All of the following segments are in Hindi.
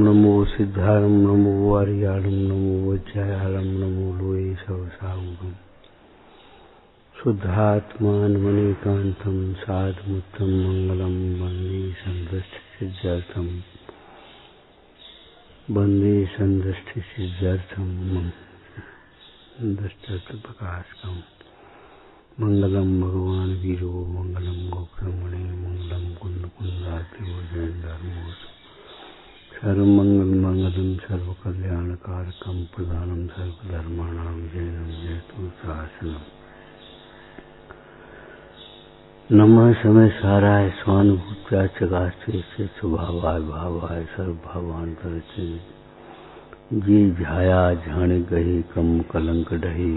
नमो सिद्धारम नमो वारियाणम नमो वज्रायालम नमो लोये सवसाहुगम शुद्धात्मानमनेकांतम साधमुत्तम मंगलम वंदे संदृष्टिसिद्ध्यर्थम प्रकाशकम मंगलम भगवान वीरो मंगलम गोब्रह्मणे मंगलम कुंद कुंदात्यो जयंधर्मो सर्वमंगल मंगलम सर्वकल्याणकारकम प्रधानम सर्वधर्माणां जयं जयतु शासनम नमः समय साराय स्वानुभूत्या चकास्ते से स्वभावाय भावाय सर्वभावांतरचे जी झाया झाण गहे कम कलंक डहे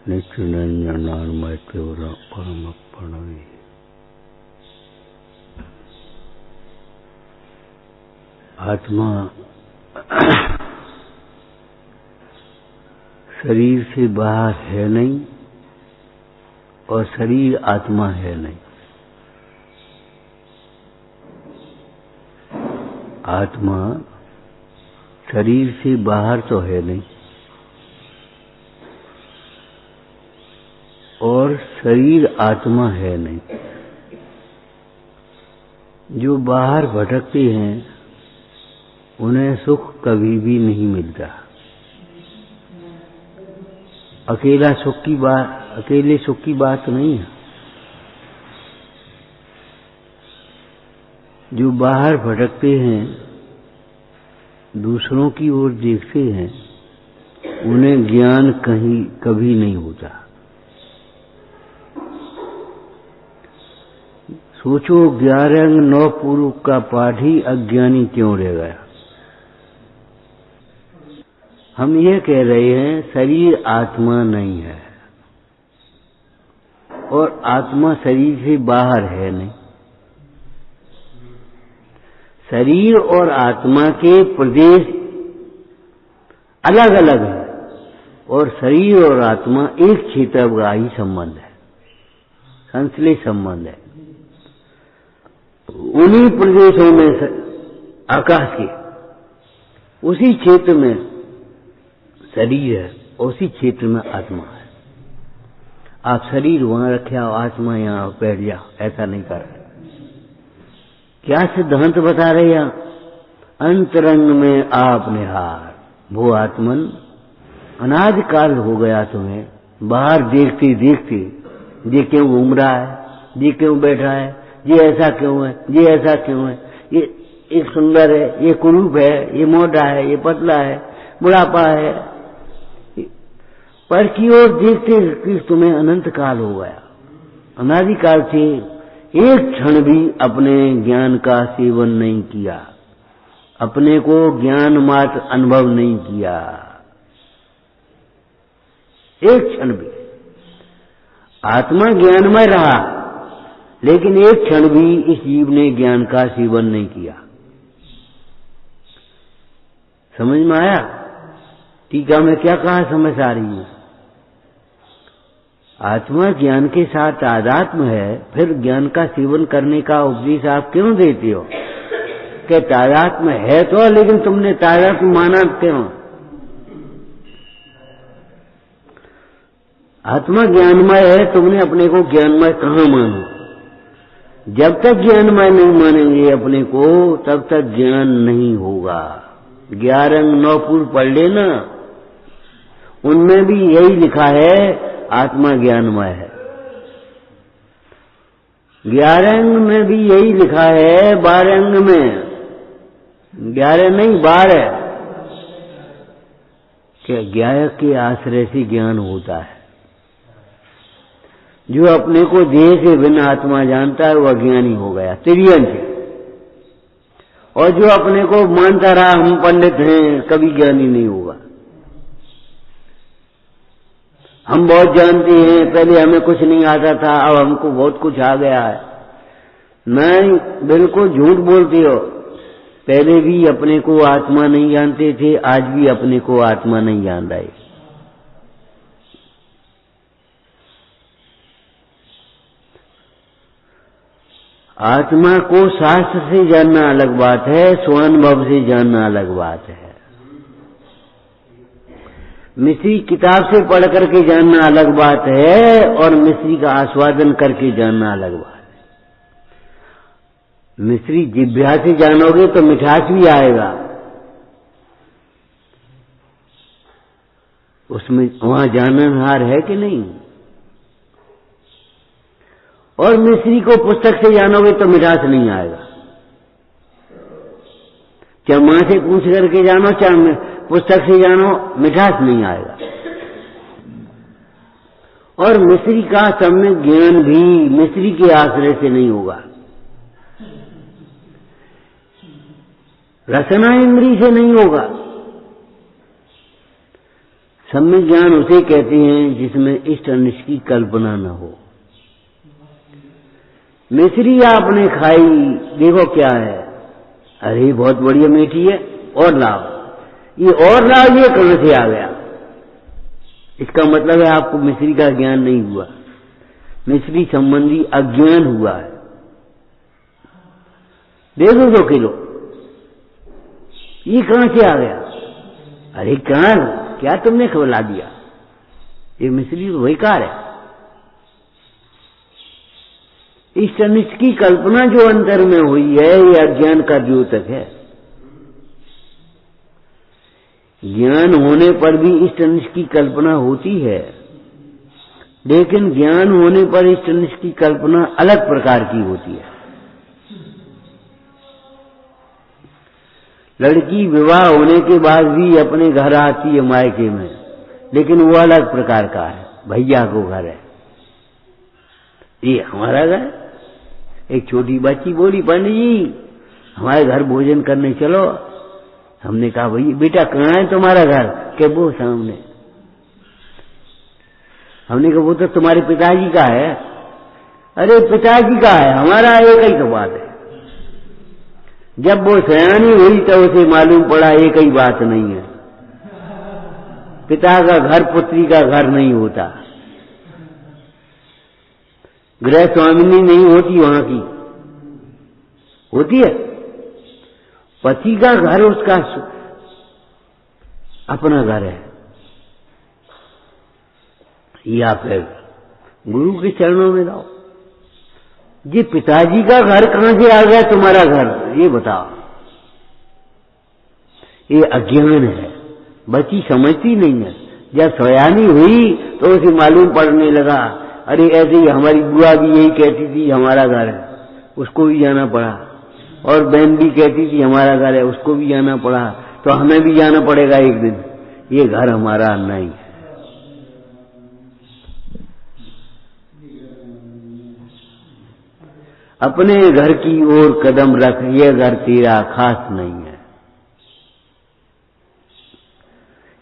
नित्य निरंजनान्मय परम प्रणवे। आत्मा शरीर से बाहर है नहीं और शरीर आत्मा है नहीं। आत्मा शरीर से बाहर तो है नहीं और शरीर आत्मा है नहीं। जो बाहर भटकते हैं उन्हें सुख कभी भी नहीं मिलता। अकेले सुख की बात नहीं है। जो बाहर भटकते हैं दूसरों की ओर देखते हैं उन्हें ज्ञान कभी नहीं होता। सोचो 11 अंग 9 पूर्व का पाठ ही अज्ञानी क्यों रह गया। हम ये कह रहे हैं शरीर आत्मा नहीं है और आत्मा शरीर से बाहर है नहीं। शरीर और आत्मा के प्रदेश अलग अलग है और शरीर और आत्मा एक क्षेत्र का ही संबंध है, संश्लेष संबंध है। उन्हीं प्रदेशों में आकाश के उसी क्षेत्र में शरीर है, उसी क्षेत्र में आत्मा है। आप शरीर वहां रखे हो, आत्मा यहां बैठ जाओ, ऐसा नहीं कर रहे। क्या सिद्धांत बता रहे हैं? अंतरंग में आप निहार वो आत्मन अनादिकाल हो गया तुम्हें। बाहर देखते देखते ये क्यों घूम रहा है, ये क्यों बैठा है, ये ऐसा क्यों है, ये ऐसा क्यों है, ये एक सुंदर है, ये कुरूप है, ये मोटा है, ये पतला है, बुढ़ापा है। पर की ओर देखते कि तुम्हें अनंत काल हो गया। अनादिकाल से एक क्षण भी अपने ज्ञान का सेवन नहीं किया, अपने को ज्ञान मात्र अनुभव नहीं किया, एक क्षण भी। आत्मा ज्ञानमय रहा लेकिन एक क्षण भी इस जीव ने ज्ञान का सेवन नहीं किया। समझ में आया? टीका में क्या कहा समझ आ रही है? आत्मा ज्ञान के साथ तादात्म्य है, फिर ज्ञान का सेवन करने का उपदेश आप क्यों देते हो? कि तादात्म्य है तो, लेकिन तुमने तादात्म्य माना क्यों? आत्मा ज्ञानमय है, तुमने अपने को ज्ञानमय कहाँ मानो? जब तक ज्ञानमय नहीं मानेंगे अपने को तब तक ज्ञान नहीं होगा। 11 अंग 9 पूर्व पढ़ लेना, उनमें भी यही लिखा है आत्मा ज्ञानमय है। 11 अंग में भी यही लिखा है, 12 अंग में, 11 नहीं 12, कि ज्ञान के आश्रय से ज्ञान होता है। जो अपने को देह के बिना आत्मा जानता है वह अज्ञानी हो गया, तिर्यंत है। और जो अपने को मानता रहा हम पंडित हैं, कभी ज्ञानी नहीं होगा। हम बहुत जानते हैं, पहले हमें कुछ नहीं आता था, अब हमको बहुत कुछ आ गया है। नहीं, बिल्कुल झूठ बोलते हो। पहले भी अपने को आत्मा नहीं जानते थे, आज भी अपने को आत्मा नहीं जान रहे। आत्मा को शास्त्र से जानना अलग बात है, स्वानुभव से जानना अलग बात है। मिश्री किताब से पढ़ करके जानना अलग बात है, और मिश्री का आस्वादन करके जानना अलग बात है। मिश्री जिह्वा से जानोगे तो मिठास भी आएगा, उसमें वहां जाननहार है कि नहीं। और मिश्री को पुस्तक से जानोगे तो मिठास नहीं आएगा। चाहे मां से पूछ करके जानो, चाहे पुस्तक से जानो, मिठास नहीं आएगा। और मिश्री का सम्यक ज्ञान भी मिश्री के आश्रय से नहीं होगा, रसना इंद्री से नहीं होगा। सम्यक ज्ञान उसे कहते हैं जिसमें इष्ट अनिष्ट की कल्पना न हो। मिश्री आपने खाई, देखो क्या है, अरे बहुत बढ़िया मीठी है, और लाओ। ये और लाओ, ये कहां से आ गया? इसका मतलब है आपको मिश्री का ज्ञान नहीं हुआ, मिश्री संबंधी अज्ञान हुआ है। दे दो 2 किलो, ये कहां से आ गया? अरे कहां, क्या तुमने खिला दिया? ये मिश्री तो बेकार है। इष्ट अनिष्ट की कल्पना जो अंतर में हुई है, ये अज्ञान का द्योतक है। ज्ञान होने पर भी इष्ट अनिष्ट की कल्पना होती है, लेकिन ज्ञान होने पर इष्ट अनिष्ट की कल्पना अलग प्रकार की होती है। लड़की विवाह होने के बाद भी अपने घर आती है मायके में, लेकिन वो अलग प्रकार का है, भैया को घर है, ये हमारा घर। एक छोटी बच्ची बोली, पंडित जी हमारे घर भोजन करने चलो। हमने कहा भैया बेटा कहाँ है तुम्हारा घर? के वो सामने। हमने कहा वो तो तुम्हारे पिताजी का है। अरे पिताजी का है, हमारा एक ही तो बात है। जब वो सयानी हुई तो उसे मालूम पड़ा एक ही बात नहीं है, पिता का घर पुत्री का घर नहीं होता, गृह स्वामिनी नहीं होती, वहां की होती है पति का घर, उसका अपना घर है। या फिर गुरु के चरणों में लाओ। ये पिताजी का घर कहां से आ गया तुम्हारा घर, ये बताओ। ये अज्ञान है, बच्ची समझती नहीं है। जब सयानी हुई तो उसे मालूम पड़ने लगा, अरे ऐसे ही हमारी बुआ भी यही कहती थी हमारा घर है, उसको भी जाना पड़ा। और बहन भी कहती थी हमारा घर है, उसको भी जाना पड़ा। तो हमें भी जाना पड़ेगा एक दिन, ये घर हमारा नहीं है। अपने घर की ओर कदम रख, यह घर तेरा खास नहीं है।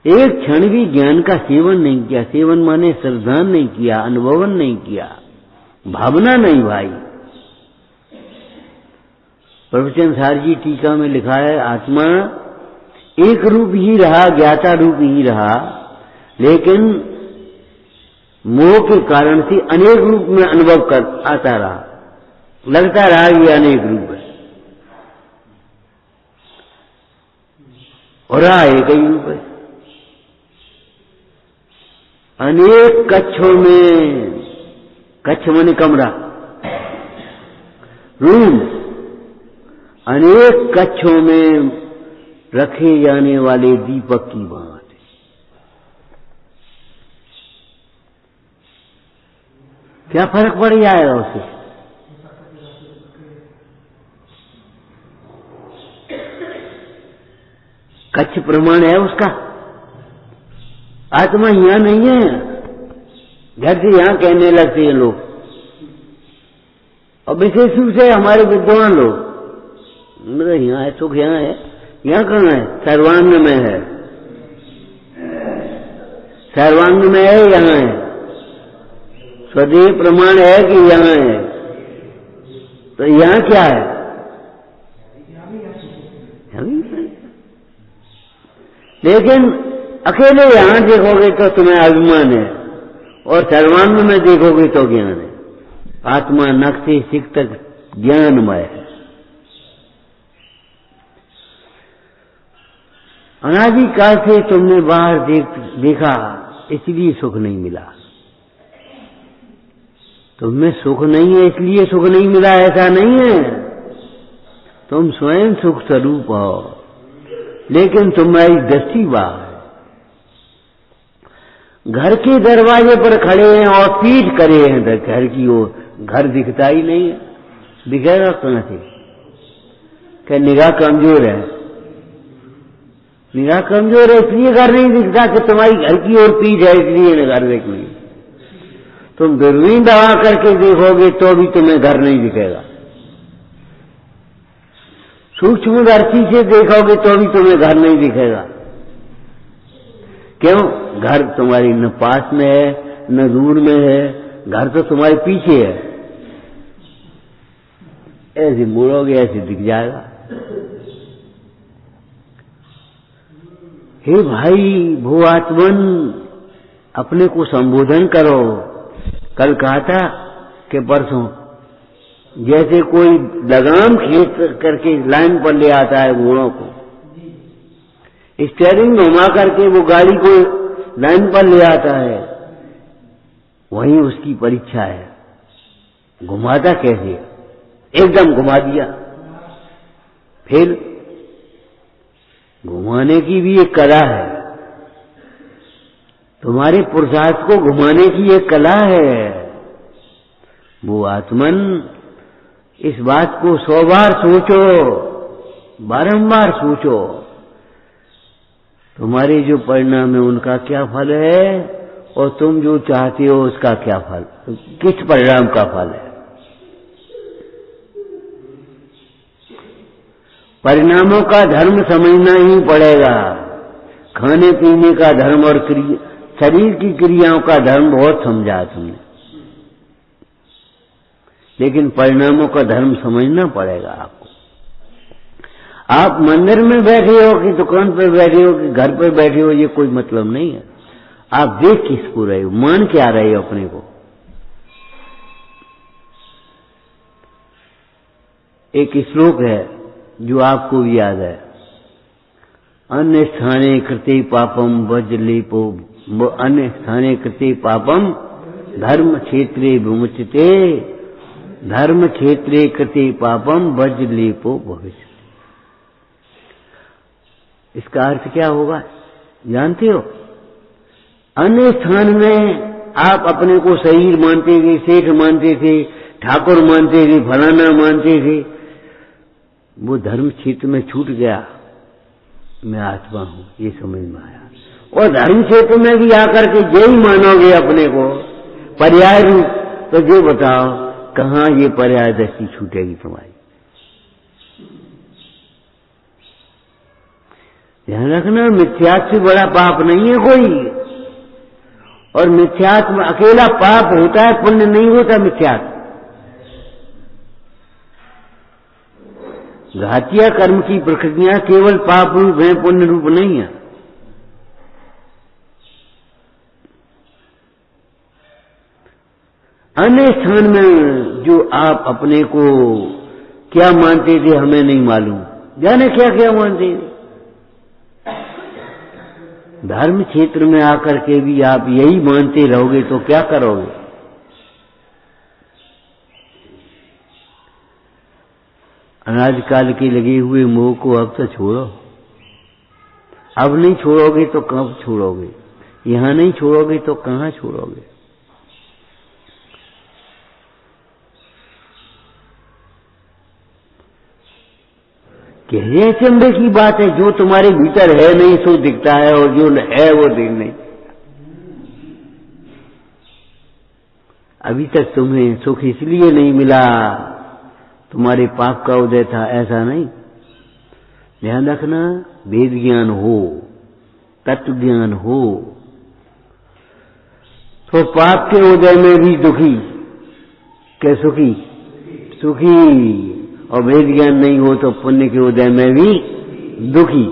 एक क्षण भी ज्ञान का सेवन नहीं किया, सेवन माने श्रद्धान नहीं किया, अनुभवन नहीं किया, भावना नहीं भाई। प्रवचन सार जी टीका में लिखा है, आत्मा एक रूप ही रहा, ज्ञाता रूप ही रहा, लेकिन मोह के कारण से अनेक रूप में अनुभव कर आता रहा, लगता रहा ये अनेक रूप है, और रहा एक ही रूप है। अनेक कक्षों में, कक्ष माने कमरा, रूम, अनेक कक्षों में रखे जाने वाले दीपक की बात है। क्या फर्क पड़ जाएगा उससे? कच्छ प्रमाण है उसका। आत्मा यहां नहीं है। घर से यहां कहने लगते हैं लोग, और विशेष रूप से हमारे विद्वान लोग, मतलब यहाँ है सुख, यहाँ है, यहाँ कहाँ है? सर्वांग में है, सर्वांग में है, यहाँ है। स्वदेह प्रमाण है कि यहाँ है, तो यहाँ क्या है? लेकिन अकेले यहां देखोगे तो तुम्हें अभिमान है, और सर्वांग में देखोगे तो ज्ञान है। आत्मा नख से सिख तक ज्ञानमय है। अनादिकाल से तुमने बाहर देखा, इसलिए सुख नहीं मिला। तुम्हें सुख नहीं है इसलिए सुख नहीं मिला, ऐसा नहीं है। तुम स्वयं सुख स्वरूप हो, लेकिन तुम्हारी दृष्टि बाहर है। घर के दरवाजे पर खड़े हैं और पीठ करे हैं घर की ओर, घर दिखता ही नहीं है। दिखेगा कहां से? क्या निगाह कमजोर है? निगाह कमजोर है इसलिए घर नहीं दिखता कि तुम्हारी घर की ओर पीठ है, इसलिए घर देख नहीं। तुम दूरबीन दबा करके देखोगे तो भी तुम्हें घर नहीं दिखेगा। सूक्ष्मदर्शी से देखोगे तो भी तुम्हें घर नहीं दिखेगा। क्यों? घर तुम्हारी न पास में है न दूर में है, घर तो तुम्हारे पीछे है। ऐसे मुड़ोगे ऐसे दिख जाएगा। हे भाई भू आत्मन, अपने को संबोधन करो। कल कहा था कि परसों, जैसे कोई लगाम खींच करके लाइन पर ले आता है घोड़ों को, स्टीयरिंग घुमा करके वो गाड़ी को लाइन पर ले आता है, वही उसकी परीक्षा है। घुमाता कैसे? एकदम घुमा दिया। फिर घुमाने की भी एक कला है। तुम्हारे पुरुषार्थ को घुमाने की एक कला है। वो आत्मन, इस बात को 100 बार सोचो, बारंबार सोचो। तुम्हारे जो परिणाम है उनका क्या फल है, और तुम जो चाहते हो उसका क्या फल, किस परिणाम का फल है। परिणामों का धर्म समझना ही पड़ेगा। खाने पीने का धर्म और शरीर की क्रियाओं का धर्म बहुत समझा तुमने, लेकिन परिणामों का धर्म समझना पड़ेगा आपको। आप मंदिर में बैठे हो कि दुकान पर बैठे हो कि घर पर बैठे हो, ये कोई मतलब नहीं है। आप देख किसको रहे हो, मान क्या रहे हो अपने को। एक श्लोक है जो आपको भी याद है, अन्य स्थाने कृते पापम वज्रलेपो, अन्य स्थाने कृते पापम धर्म क्षेत्रे विमुच्यते, धर्म क्षेत्रे कृते पापम वज्रलेपो भविष्यति। इसका अर्थ क्या होगा जानते हो? अन्य स्थान में आप अपने को शरीर मानते थे, सेठ मानते थे, ठाकुर मानते थे, फलाना मानते थे, वो धर्म क्षेत्र में छूट गया। मैं आत्मा हूं, ये समझ में आया। और धर्म क्षेत्र में भी आकर के यही मानोगे अपने को पर्याय रूप, तो जो बताओ कहां ये पर्याय दृष्टि छूटेगी तुम्हारी। ध्यान रखना, मिथ्यात्व से बड़ा पाप नहीं है कोई। और मिथ्यात्व अकेला पाप होता है, पुण्य नहीं होता मिथ्यात्व। घातिया कर्म की प्रकृतियां केवल पाप रूप है, पुण्य रूप नहीं है। अन्य स्थान में जो आप अपने को क्या मानते थे हमें नहीं मालूम, जाने क्या क्या मानते थे। धर्म क्षेत्र में आकर के भी आप यही मानते रहोगे तो क्या करोगे? अनादिकाल के लगे हुए मोह को अब तो छोड़ो। अब नहीं छोड़ोगे तो कब छोड़ोगे? यहां नहीं छोड़ोगे तो कहां छोड़ोगे? कहने अचंभे की बात है, जो तुम्हारे भीतर है नहीं सो दिखता है, और जो है वो दिख नहीं। अभी तक तुम्हें सुख इसलिए नहीं मिला, तुम्हारे पाप का उदय था, ऐसा नहीं। ध्यान रखना, वेद ज्ञान हो, तत्व ज्ञान हो, तो पाप के उदय में भी दुखी, क्या सुखी? सुखी। और वेद ज्ञान नहीं हो तो पुण्य के उदय में भी दुखी।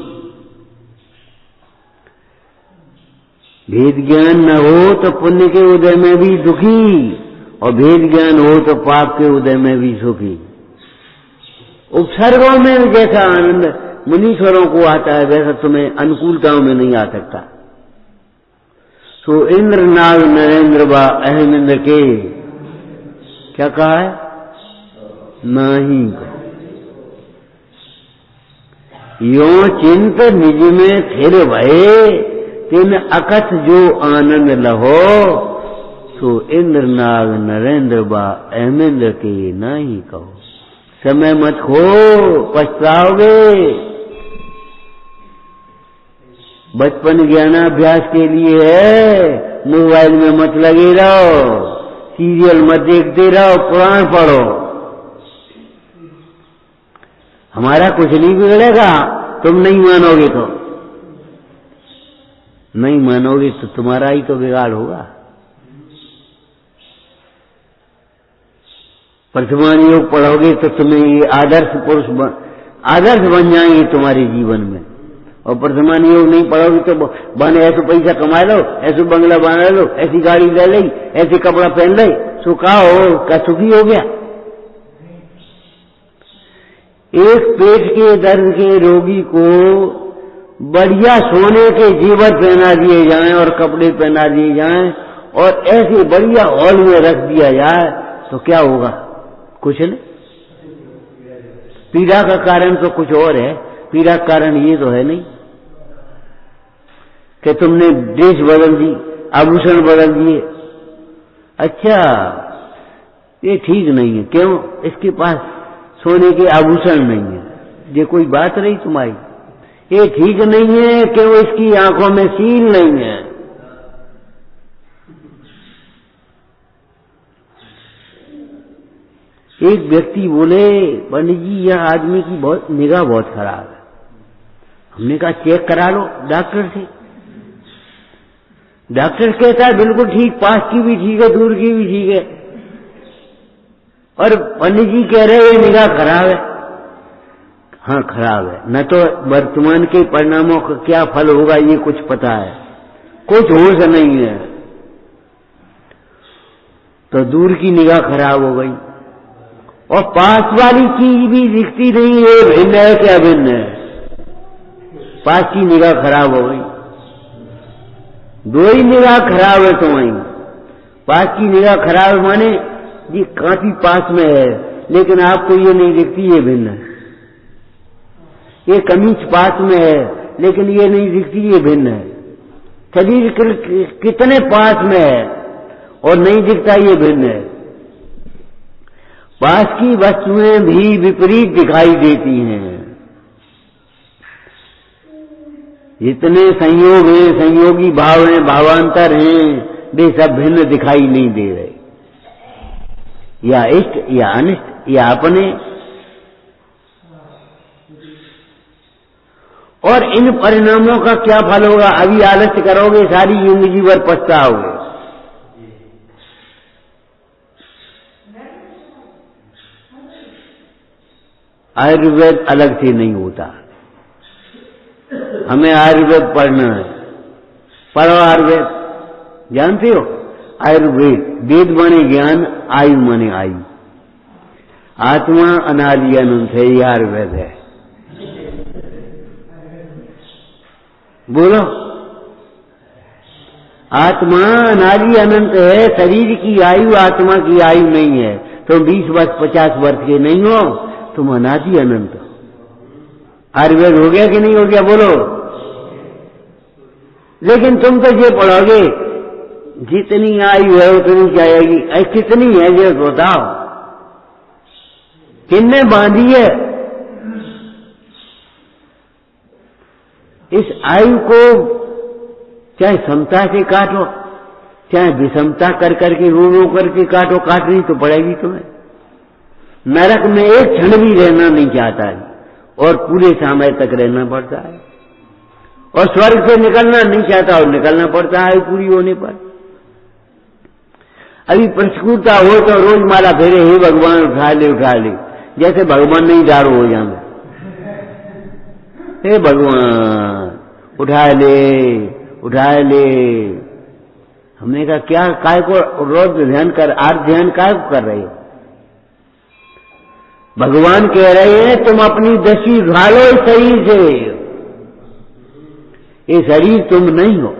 वेद ज्ञान न हो तो पुण्य के उदय में भी दुखी, और वेद ज्ञान हो तो पाप के उदय में भी सुखी। उपसर्गों में जैसा आनंद मुनीश्वरों को आता है, वैसा तुम्हें अनुकूलताओं में नहीं आ सकता। सो इंद्र नाग नरेंद्र बा अहम इंद्र के, क्या कहा है? नहीं को यो चिंत निज में फिर भये, तिन अकथ जो आनंद लहो, सो इंद्र नाग नरेंद्र बा अहम इंद्र के नहीं कहो। समय मत खो, पछताओगे। बचपन ज्ञानाभ्यास के लिए है, मोबाइल में मत लगे रहो, सीरियल मत देखते रहो, पुराण पढ़ो। हमारा कुछ नहीं बिगड़ेगा, तुम नहीं मानोगे तो। नहीं मानोगे तो तुम्हारा ही तो बिगाड़ होगा। वर्तमान योग पढ़ोगे तो तुम्हें ये आदर्श पुरुष आदर्श बन जाएंगे तुम्हारे जीवन में। और वर्तमान योग नहीं पढ़ोगे तो बने ऐसे पैसा कमा लो, ऐसे बंगला बना लो, ऐसी गाड़ी ले ली, ऐसे कपड़ा पहन ले, सुखा हो का सुखी हो गया। एक पेट के दर्द के रोगी को बढ़िया सोने के जेवर पहना दिए जाएं और कपड़े पहना दिए जाएं और ऐसे बढ़िया हॉल में रख दिया जाए तो क्या होगा? कुछ नहीं। पीड़ा का कारण तो कुछ और है, पीड़ा का कारण ये तो है नहीं कि तुमने ड्रेस बदल दी, आभूषण बदल दिए। अच्छा, ये ठीक नहीं है। क्यों? इसके पास सोने के आभूषण नहीं है, ये कोई बात रही तुम्हारी। ये ठीक नहीं है, क्यों? इसकी आंखों में सील नहीं है। एक व्यक्ति बोले, पंडित जी यह आदमी की निगाह बहुत खराब है। हमने कहा चेक करा लो डॉक्टर से। डॉक्टर कहता है बिल्कुल ठीक, पास की भी ठीक है, दूर की भी ठीक है। और पंडित जी कह रहे हैं निगाह खराब है। हाँ खराब है, न तो वर्तमान के परिणामों का क्या फल होगा ये कुछ पता है, कुछ होश नहीं है। तो दूर की निगाह खराब हो गई और पास वाली चीज भी दिखती नहीं है, भिन्न है क्या भिन्न है। पास की निगाह खराब हो गई, दो ही निगाह खराब है तुम्हारी। पास की निगाह खराब माने ये काफी पास में है लेकिन आपको ये नहीं दिखती, ये भिन्न है। ये कमीज पास में है लेकिन ये नहीं दिखती, ये भिन्न है। शरीर कितने पास में है और नहीं दिखता, ये भिन्न है। पास की वस्तुएं भी विपरीत दिखाई देती हैं। जितने संयोग हैं, संयोगी भाव हैं, भावांतर हैं, वे सब भिन्न दिखाई नहीं दे रहे। या इष्ट या अनिष्ट या अपने। और इन परिणामों का क्या फल होगा? अभी आलस्य करोगे, सारी जिंदगी भर पछताओगे। आयुर्वेद अलग से नहीं होता, हमें आयुर्वेद पढ़ना है। पढ़ो आयुर्वेद, जानते हो? आयुर्वेद, वेद माने ज्ञान, आयु माने आयु। आत्मा अनादि अनंत है, ये आयुर्वेद है। बोलो, आत्मा अनादि अनंत है। शरीर की आयु आत्मा की आयु नहीं है। तुम 20 वर्ष 50 वर्ष के नहीं हो, तुम अनादि अनंत हो। आयुर्वेद हो गया कि नहीं हो गया? बोलो। लेकिन तुम तो ये पढ़ोगे जितनी आयु है उतनी जाएगी। कितनी है ये बताओ, किसने बांधी है? इस आयु को चाहे समता से काटो, चाहे विषमता कर करके रो रो करके काटो, काटनी तो पड़ेगी तुम्हें। नरक में एक क्षण भी रहना नहीं चाहता है और पूरे समय तक रहना पड़ता है, और स्वर्ग से निकलना नहीं चाहता और निकलना पड़ता है पूरी होने पर। अभी प्रतिकूलता हो तो रोज माला फेरे, हे भगवान उठा ले उठा ले, जैसे भगवान नहीं दारू हो जाए, हे भगवान उठा ले उठा ले। हमने कहा क्या काय को रोज ध्यान कर, आज ध्यान काय को कर रहे हो? भगवान कह रहे हैं तुम अपनी दृष्टि उठा लो इस शरीर से, ये शरीर तुम नहीं हो।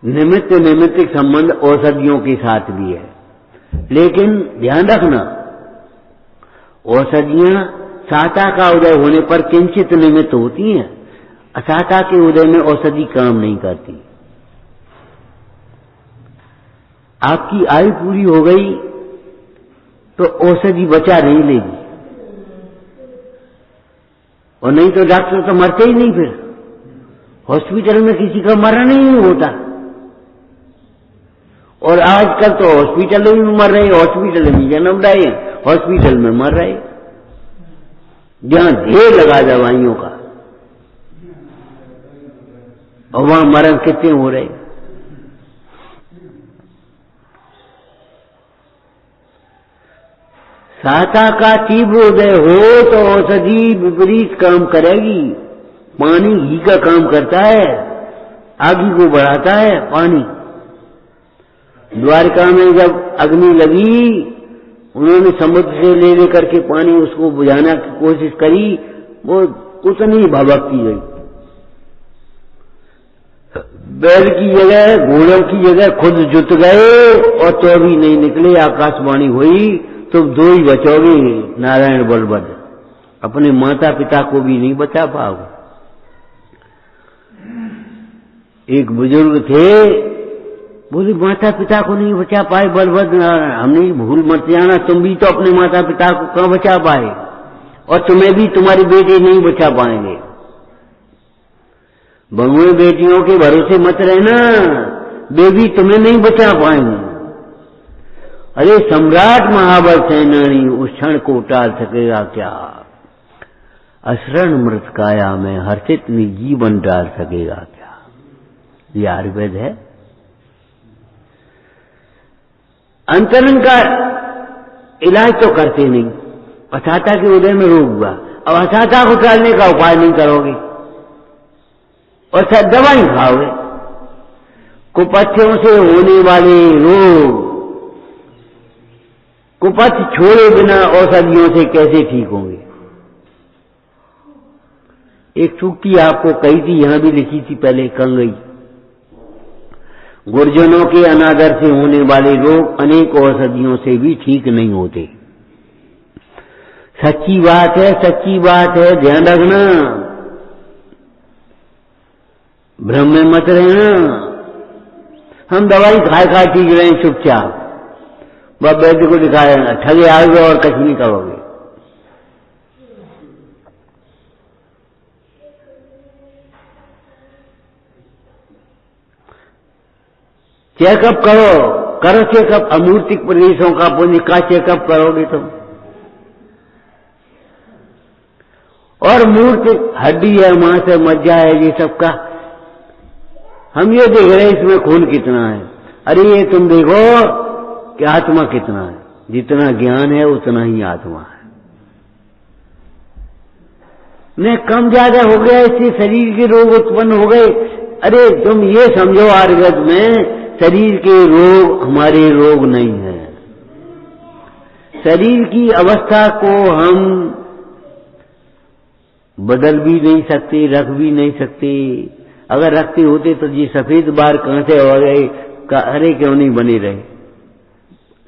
निमित्त निमित्तिक संबंध औषधियों के साथ भी है, लेकिन ध्यान रखना औषधियां साता का उदय होने पर किंचित निमित्त होती हैं, असाता के उदय में औषधि काम नहीं करती। आपकी आयु पूरी हो गई तो औषधि बचा नहीं लेगी, और नहीं तो डॉक्टर तो मरते ही नहीं, फिर हॉस्पिटल में किसी का मरण नहीं होता। और आजकल तो हॉस्पिटल में मर रहे, हॉस्पिटल में जन्म रहे, हॉस्पिटल में मर रहे, जहां ढेर लगा दवाइयों का, और वहां मरण कितने हो रहे। साता का तीव्र उदय हो तो औषधि विपरीत काम करेगी। पानी घी का काम करता है, आग को बढ़ाता है पानी। द्वारका में जब अग्नि लगी, उन्होंने समुद्र से ले लेकर के पानी उसको बुझाने की कोशिश करी, वो उतनी भभकती गई। बैल की जगह घोड़ों की जगह खुद जुट गए और तो भी नहीं निकले। आकाशवाणी हुई तुम दो ही बचोगे, नारायण बलभद्र, अपने माता पिता को भी नहीं बचा पाओगे। एक बुजुर्ग थे, बोले माता पिता को नहीं बचा पाए बलभद्र, हमने भूल मत जाना, तुम भी तो अपने माता पिता को कहां बचा पाए, और तुम्हें भी तुम्हारे बेटे नहीं बचा पाएंगे। बहुएं बेटियों के भरोसे मत रहना, वे भी तुम्हें नहीं बचा पाएंगे। अरे सम्राट महाबल सेनानी उस क्षण को टाल सकेगा क्या? अशरण मृत काया में हर्षित जीवन डाल सकेगा क्या? ये आयुर्वेद है। अंतरण का इलाज तो करते नहीं, असाता के उदय में रोग हुआ, अब असाता को टालने का उपाय नहीं करोगे और शायद दवाई खाओगे। कुपथ्यों से होने वाले रोग कुपथ छोड़े बिना औषधियों से कैसे ठीक होंगे? एक सूक्ति आपको कही थी, यहां भी लिखी थी पहले, कंगई। गुरजनों के अनादर से होने वाले रोग अनेक औषधियों से भी ठीक नहीं होते। सच्ची बात है, सच्ची बात है, ध्यान रखना, भ्रम में मत रहना। हम दवाई खाए खाए ठीक रहे चुपचाप, वह वैद्य को दिखाए ठगे आओगे और कुछ नहीं करोगे। चेकअप करो चेकअप, अमूर्तिक प्रदेशों का पुण्य का चेकअप करोगे तुम। और मूर्तिक हड्डी है, मांस है, मज्जा है, ये सब का हम ये देख रहे हैं इसमें खून कितना है। अरे ये तुम देखो कि आत्मा कितना है, जितना ज्ञान है उतना ही आत्मा है। मैं कम ज्यादा हो गया, इससे शरीर के रोग उत्पन्न हो गए। अरे तुम ये समझो, आयुर्वेद में शरीर के रोग हमारे रोग नहीं है। शरीर की अवस्था को हम बदल भी नहीं सकते, रख भी नहीं सकते। अगर रखते होते तो ये सफेद बार कहां से हो गए, हरे क्यों नहीं बने रहे?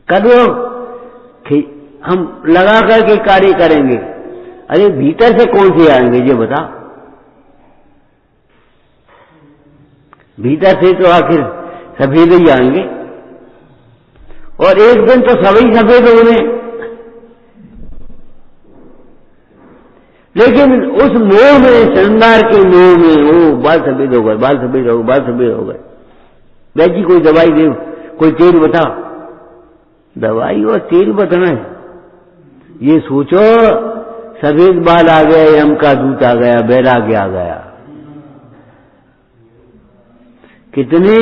करो, हम लगा करके कार्य करेंगे। अरे भीतर से कौन से आएंगे ये बता? भीतर से तो आखिर सफेद ही आएंगे, और एक दिन तो सभी सफेद होंगे। लेकिन उस मोह में, श्रृंगार के मोह में, वो बाल सफेद हो गए, बाल सफेद हो गए, बाल सफेद हो गए। वैसी कोई दवाई दे, कोई तेल बता। दवाई और तेल बताना है, ये सोचो सफेद बाल आ गया, यम का दूत आ गया, वैराग्य आ गया। कितने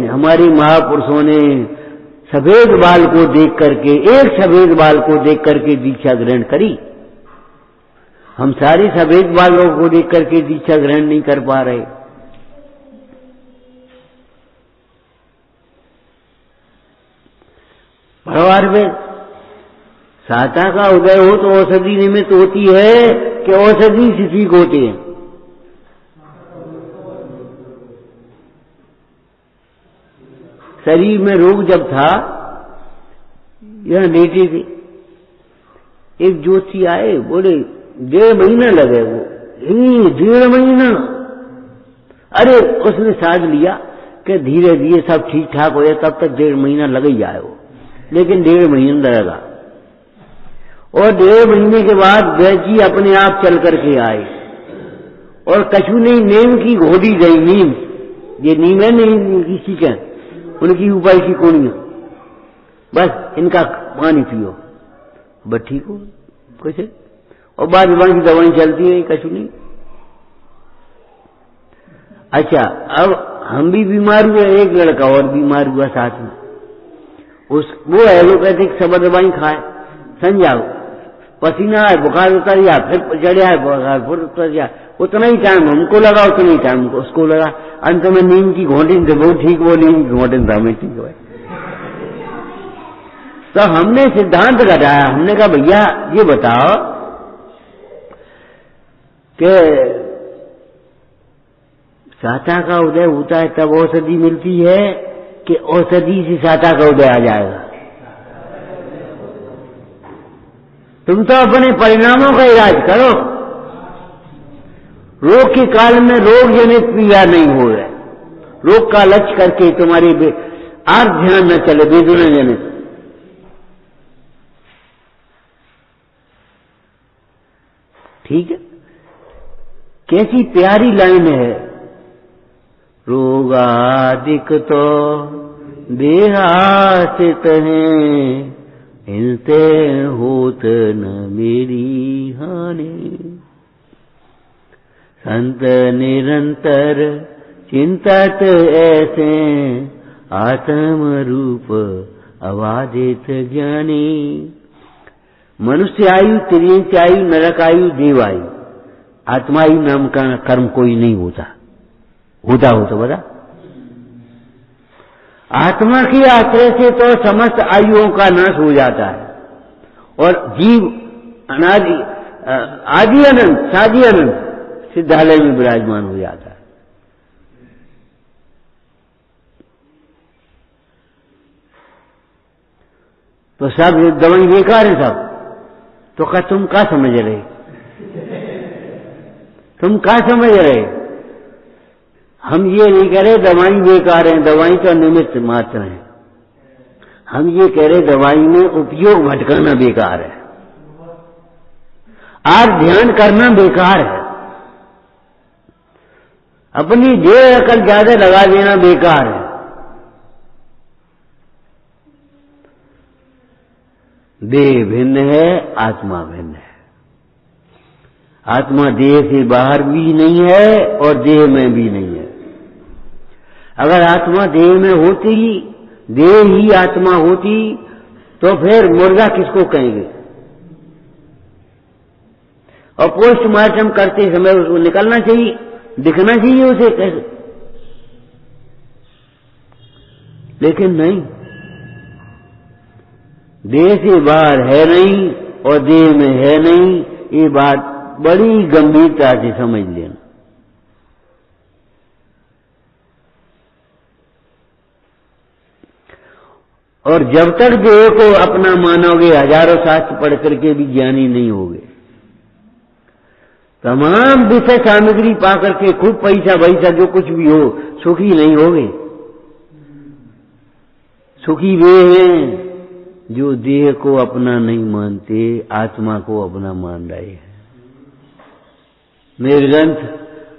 हमारे महापुरुषों ने सफेद बाल को देख करके, एक सफेद बाल को देख करके दीक्षा ग्रहण करी। हम सारे सफेद बालों को देख करके दीक्षा ग्रहण नहीं कर पा रहे। परिवार में साता का उदय हो तो औषधि निमित्त होती है कि औषधि से ठीक होते हैं। शरीर में रोग जब था, यह लेटे थे, एक ज्योति आए, बोले 1.5 महीना लगे। वो 1.5 महीना, अरे उसने साध लिया कि धीरे धीरे सब ठीक ठाक हो जाए, तब तक 1.5 महीना लग ही जाए वो, लेकिन 1.5 महीना लगेगा। और 1.5 महीने के बाद वैजी अपने आप चल करके आए और कछु नहीं, नीम की घोड़ी गई। नीम, ये नीम है नहीं किसी के, उनकी ऊपर की कोनियां, बस इनका पानी पियो, बस ठीक हो कुछ। और बाद की दवाई चलती है, कछु नहीं। अच्छा, अब हम भी बीमार हुए, एक लड़का और बीमार हुआ साथ में। वो एलोपैथिक सब दवाई खाए, समझाओ, पसीना आए, बुखार उतर गया, फिर चढ़ आए बुखार, फिर उतर गया। उतना ही टाइम हमको लगा, उतना ही टाइम उसको लगा। अंत में नीम की घोंटिन से वो ठीक, वो नीम की घोंटिन था मैं ठीक हुआ। तो हमने सिद्धांत घटाया, हमने कहा भैया ये बताओ कि साता का उदय होता है तब औषधि मिलती है कि औषधि से साता का उदय आ जाएगा? तुम तो अपने परिणामों का इलाज करो। रोग के काल में रोग जनित पीड़ा नहीं हो रहा है। रोग का लक्ष्य करके तुम्हारी आर्थ ध्यान न चले, वेदना जनित। ठीक है, कैसी प्यारी लाइन है। रोगादिक तो देहासित हैं, इनते होत न मेरी हानि। संत निरंतर चिंतत ऐसे, आत्म रूप अबाधित ज्ञानी। मनुष्य आयु, तिर्यंच आयु, नरक आयु, देव आयु, आत्मायु नाम का कर्म कोई नहीं होता। होता हो तो बता। आत्मा के आश्रय से तो समस्त आयुओं का नाश हो जाता है और जीव अनादि आदि अनंत, सादि अनंत सिद्धालय में विराजमान हो जाता है। तो सब दवाई बेकार है सब। तो क्या तुम क्या समझ रहे? तुम क्या समझ रहे? हम ये नहीं कह रहे दवाई बेकार है, दवाई तो निमित्त मात्र है। हम ये कह रहे दवाई में उपयोग भटकाना बेकार है, आज ध्यान करना बेकार है, अपनी देह अकल ज्यादा लगा देना बेकार है। देह भिन्न है, आत्मा भिन्न है। आत्मा देह से बाहर भी नहीं है और देह में भी नहीं है। अगर आत्मा देह में होती, देह ही आत्मा होती, तो फिर मुर्दा किसको कहेंगे? और पोस्टमार्टम करते समय उसको निकलना चाहिए, दिखना चाहिए उसे कैसे, लेकिन नहीं। देह से बाहर है नहीं और देह में है नहीं, ये बात बड़ी गंभीरता से समझ लेना। और जब तक देह को अपना मानोगे, हजारों शास्त्र पढ़ करके भी ज्ञानी नहीं होगे। तमाम विषय सामग्री पा करके खूब पैसा वैसा जो कुछ भी हो, सुखी नहीं होगे। सुखी वे हैं जो देह को अपना नहीं मानते, आत्मा को अपना मान रहे हैं। निर्गंथ,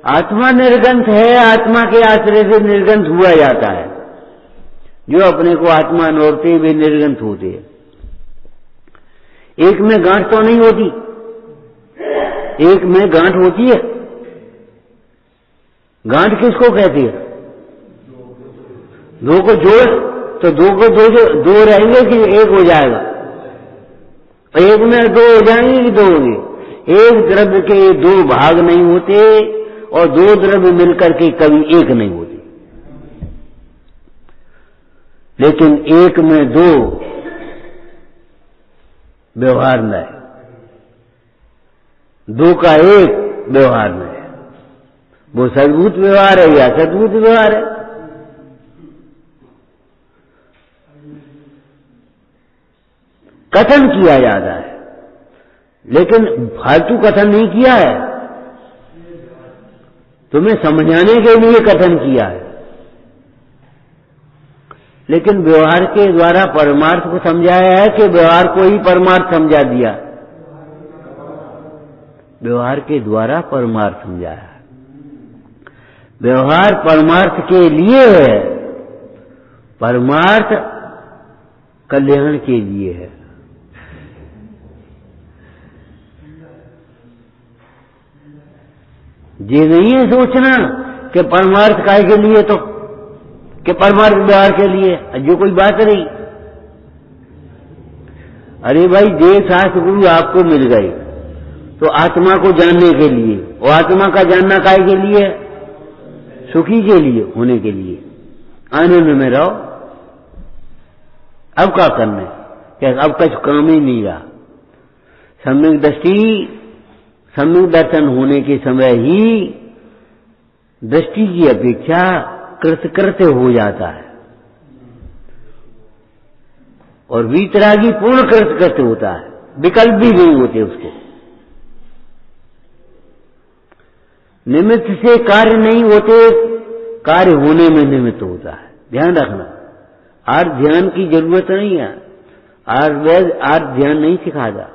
आत्मा निर्गंथ है, आत्मा के आश्रय से निर्गंथ हुआ जाता है। जो अपने को आत्मा नोरते वे निर्गंथ होते हैं। एक में गांठ तो नहीं होती, एक में गांठ होती है। गांठ किसको कहती है? दो को जोड़, तो दो को दो रहेंगे कि एक हो जाएगा? एक में दो हो जाएंगे कि दो होंगे? एक द्रव्य के दो भाग नहीं होते और दो द्रव्य मिलकर के कभी एक नहीं होते। लेकिन एक में दो व्यवहार में है, दो का एक व्यवहार में है। वो सद्भूत व्यवहार है या सद्भूत व्यवहार है? कथन किया जाता है, लेकिन फालतू कथन नहीं किया है, तुम्हें समझाने के लिए कथन किया है। लेकिन व्यवहार के द्वारा परमार्थ को समझाया है कि व्यवहार को ही परमार्थ समझा दिया? व्यवहार के द्वारा परमार्थ समझाया है। व्यवहार परमार्थ के लिए है, परमार्थ कल्याण के लिए है। ये नहीं है सोचना कि परमार्थ काय के लिए, तो कि परमार्थ व्यवहार के लिए, जो कोई बात नहीं। अरे भाई, देव शास्त्र गुरु आपको मिल गए तो आत्मा को जानने के लिए, और आत्मा का जानना काय के लिए? सुखी के लिए, होने के लिए, आनंद में रहो। अब क्या करना है? क्या अब कुछ काम ही नहीं रहा। सम्यक दृष्टि, सम्यक दर्शन होने के समय ही दृष्टि की अपेक्षा कृतकृत्य हो जाता है, और वीतरागी पूर्ण कृतकृत्य होता है, विकल्प भी नहीं होते उसके। निमित्त से कार्य नहीं होते, कार्य होने में निमित्त होता है। ध्यान रखना, आज ध्यान की जरूरत नहीं है, आज ध्यान नहीं सिखाता।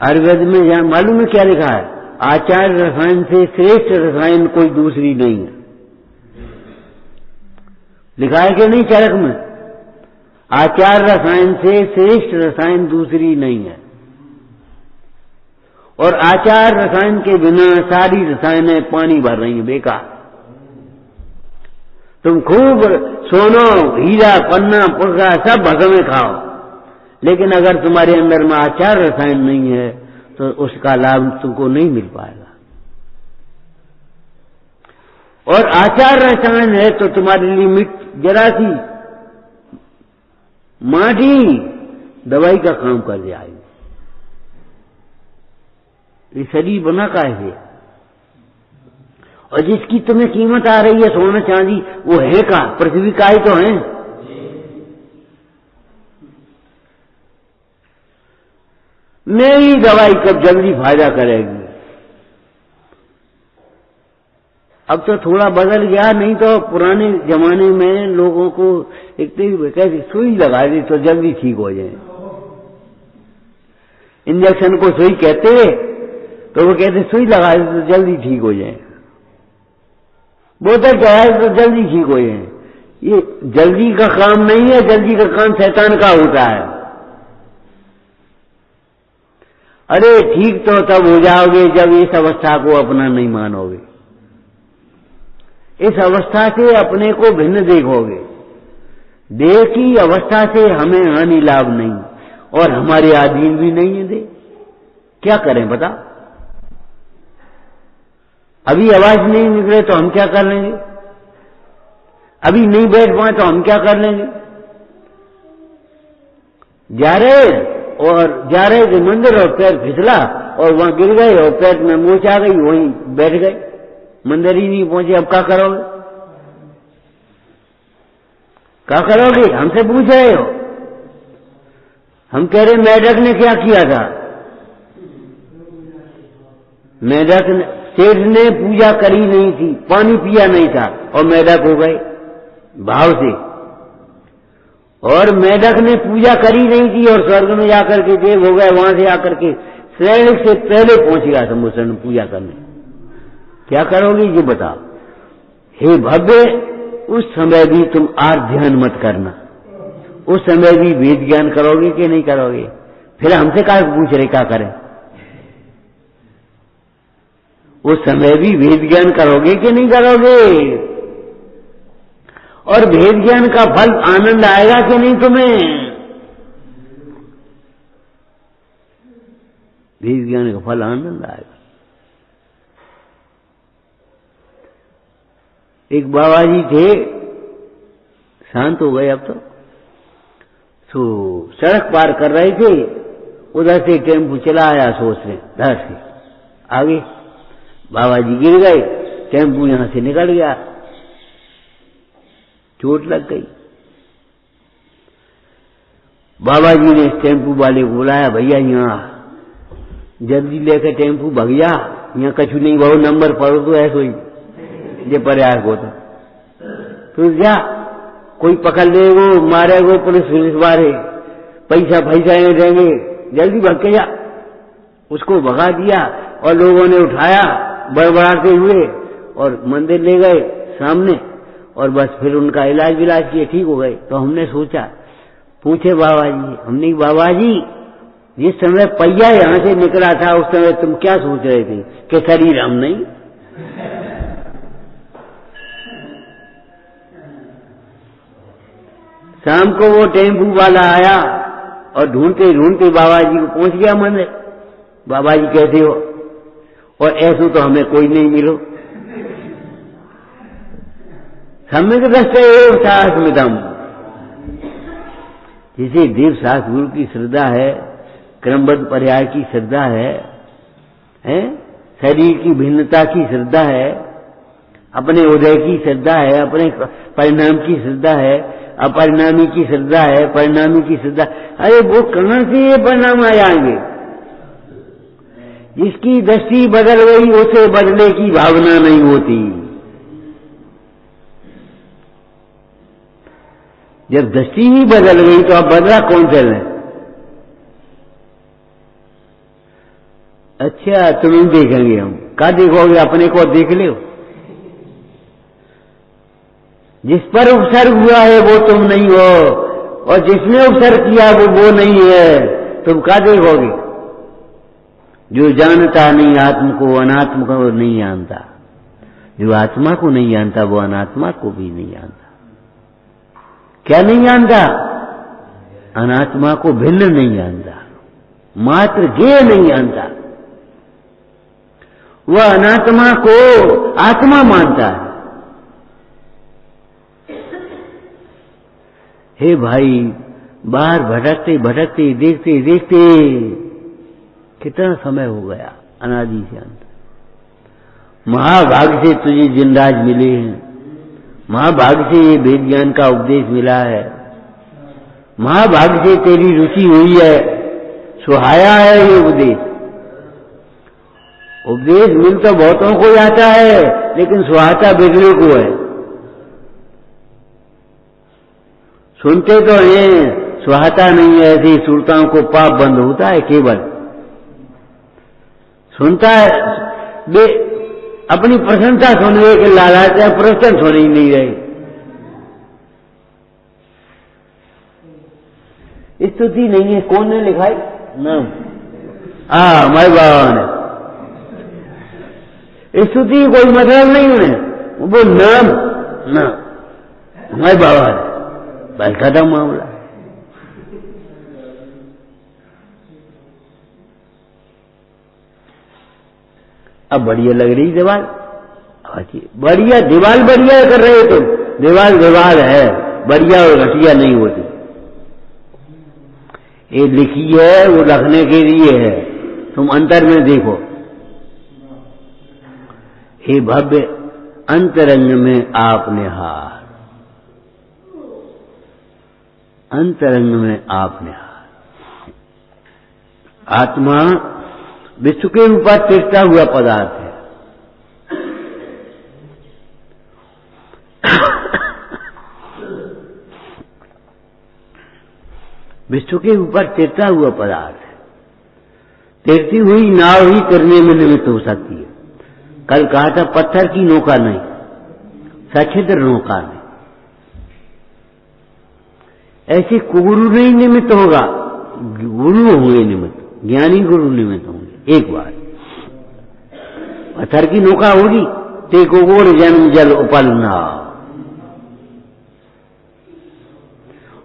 आयुर्वेद में जहां मालूम है क्या लिखा है? आचार्य रसायन से श्रेष्ठ रसायन कोई दूसरी नहीं है। लिखा है कि नहीं चरक में? आचार्य रसायन से श्रेष्ठ रसायन दूसरी नहीं है। और आचार्य रसायन के बिना सारी रसायनें पानी भर रही हैं, बेकार। तुम खूब सोनो, हीरा, पन्ना, पुरखा सब भगवे खाओ, लेकिन अगर तुम्हारे अंदर में आचार्य रसायन नहीं है तो उसका लाभ तुमको नहीं मिल पाएगा। और आचार्य रसायन है तो तुम्हारे लिए जरा सी माटी दवाई का काम कर जाएगी। ये शरीर बना काहे है? और जिसकी तुम्हें कीमत आ रही है सोना चांदी, वो है का? पृथ्वी का ही तो है। नई दवाई कब जल्दी फायदा करेगी? अब तो थोड़ा बदल गया, नहीं तो पुराने जमाने में लोगों को एक कैसे सुई लगा दी तो जल्दी ठीक हो जाए। इंजेक्शन को सुई कहते, तो वो कहते सुई लगा दी तो जल्दी ठीक हो जाए, बोतल चढ़ाए तो जल्दी ठीक हो जाए। ये जल्दी का काम नहीं है, जल्दी का काम शैतान का होता है। अरे ठीक तो तब हो जाओगे जब इस अवस्था को अपना नहीं मानोगे, इस अवस्था से अपने को भिन्न देखोगे। देह की अवस्था से हमें हानि लाभ नहीं, और हमारे अधीन भी नहीं है देह। क्या करें बता? अभी आवाज नहीं निकले तो हम क्या कर लेंगे? अभी नहीं बैठ पाए तो हम क्या कर लेंगे? जा रहे थे मंदिर और पैर फिसला और वहां गिर गए और पैर में मोच आ गई, वहीं बैठ गए, मंदिर ही नहीं पहुंचे। अब क्या करोगे? क्या करोगे? हमसे पूछ रहे हो? हम कह रहे मेढक ने क्या किया था? मेढक ने, सेठ ने पूजा करी नहीं थी, पानी पिया नहीं था और मेढक हो गए भाव से। और मेढक ने पूजा करी नहीं थी और स्वर्ग में जाकर के देव हो गए, वहां से आकर के श्रेणी से पहले पहुंच गया समुद्र में पूजा करने। क्या करोगे ये बताओ। हे भव्य, उस समय भी तुम आर ध्यान मत करना, उस समय भी वेद ज्ञान करोगे कि नहीं करोगे? फिर हमसे क्या पूछ रहे क्या करें? उस समय भी वेद ज्ञान करोगे कि नहीं करोगे? और वेद ज्ञान का फल आनंद आएगा कि नहीं तुम्हें? वेद ज्ञान का फल आनंद आएगा। एक बाबा जी थे, शांत हो गए अब तो सड़क पार कर रहे थे, उधर से टेम्पू चला आया, सोच रहे धर से आगे, बाबा जी गिर गए, टेम्पू यहां से निकल गया, चोट लग गई। बाबा जी ने टेम्पू वाले को बुलाया, भैया यहाँ जल्दी लेकर टेम्पू भगया, यहाँ कछु नहीं, बहुत नंबर पढ़ो तो ऐसो ही ये प्रयास होता। तो क्या कोई पकड़ लेगो, मारेगो, पुलिस वाले पैसा देंगे, जल्दी भग के जा। उसको भगा दिया और लोगों ने उठाया बड़बड़ाते हुए और मंदिर ले गए सामने, और बस फिर उनका इलाज विलाज किए, ठीक हो गए। तो हमने सोचा, पूछे बाबा जी, हमने बाबा जी जिस समय पहिया यहां से निकला था उस समय तुम क्या सोच रहे थे कि शरीर हम नहीं? शाम को वो टेम्पू वाला आया और ढूंढते ढूंढते बाबा जी को पहुंच गया मंदिर। बाबा जी कैसे हो? और ऐसो तो हमें कोई नहीं मिलो। सम्यक दृष्टि एव शास्त्रमिदम्, जिसे देव शास्त्र गुरु की श्रद्धा है, क्रमबद्ध पर्याय की श्रद्धा है, शरीर की भिन्नता की श्रद्धा है, अपने उदय की श्रद्धा है, अपने परिणाम की श्रद्धा है, अपरिणामी की श्रद्धा है, परिणामी की श्रद्धा। अरे वो कहां से ये परिणाम आ जाएंगे? जिसकी दृष्टि बदल गई उसे बदले की भावना नहीं होती। जब दृष्टि ही बदल गई तो अब बदला कौन से है? अच्छा तुम नहीं देखेंगे, हम क्या देखोगे? अपने को देख लो। जिस पर उपसर्ग हुआ है वो तुम नहीं हो, और जिसने उपसर्ग किया वो नहीं है, तुम क्या देखोगे? जो जानता नहीं आत्म को, अनात्म को नहीं जानता। जो आत्मा को नहीं जानता वो अनात्मा को भी नहीं जानता। क्या नहीं जानता? अनात्मा को भिन्न नहीं जानता, मात्र ज्ञेय नहीं जानता। वह अनात्मा को आत्मा मानता है। हे भाई, बाहर भटकते भटकते देखते देखते कितना समय हो गया, अनादि से अंत। महाभाग से तुझे जिनराज मिले हैं, महाभाग से ये वेद ज्ञान का उपदेश मिला है, महाभाग से तेरी रुचि हुई है, सुहाया है ये उपदेश। उपदेश मिल तो बहुतों को जाता है, लेकिन सुहाता बिगड़े को है। सुनते तो हैं, सुहाता नहीं है। ऐसी सुरताओं को पाप बंद होता है केवल सुनता है, वे अपनी प्रशंसा सुनने के लालच है, प्रश्न सुन ही नहीं रहे। स्तुति नहीं है, कौन ने लिखाई? नाम हमारे बाबा ने। स्तुति कोई मतलब नहीं उन्हें, वो नाम ना हमारे बाबा ने, बस खत्म मामला। अब बढ़िया लग रही दीवार, बढ़िया दीवार बढ़िया कर रहे हो तुम। दीवार दीवार है, बढ़िया और घटिया नहीं होती। ये लिखी है वो रखने के लिए है, तुम अंतर में देखो। हे भव्य, अंतरंग में आपने हार, अंतरंग में आपने हार। आत्मा विश्व के ऊपर टिकता हुआ पदार्थ है। विश्व के ऊपर तैरता हुआ पदार्थ है। तैरती हुई नाव ही तैरने में निमित्त हो सकती है। कल कहा था पत्थर की नौका नहीं, सछिद्र नौका नहीं। ऐसे गुरु नहीं निमित्त होगा, गुरु होंगे निमित्त, ज्ञानी गुरु निमित्त होंगे। एक बार पत्थर की नौका होगी, तेको गोर जन्म जल उपल नाव,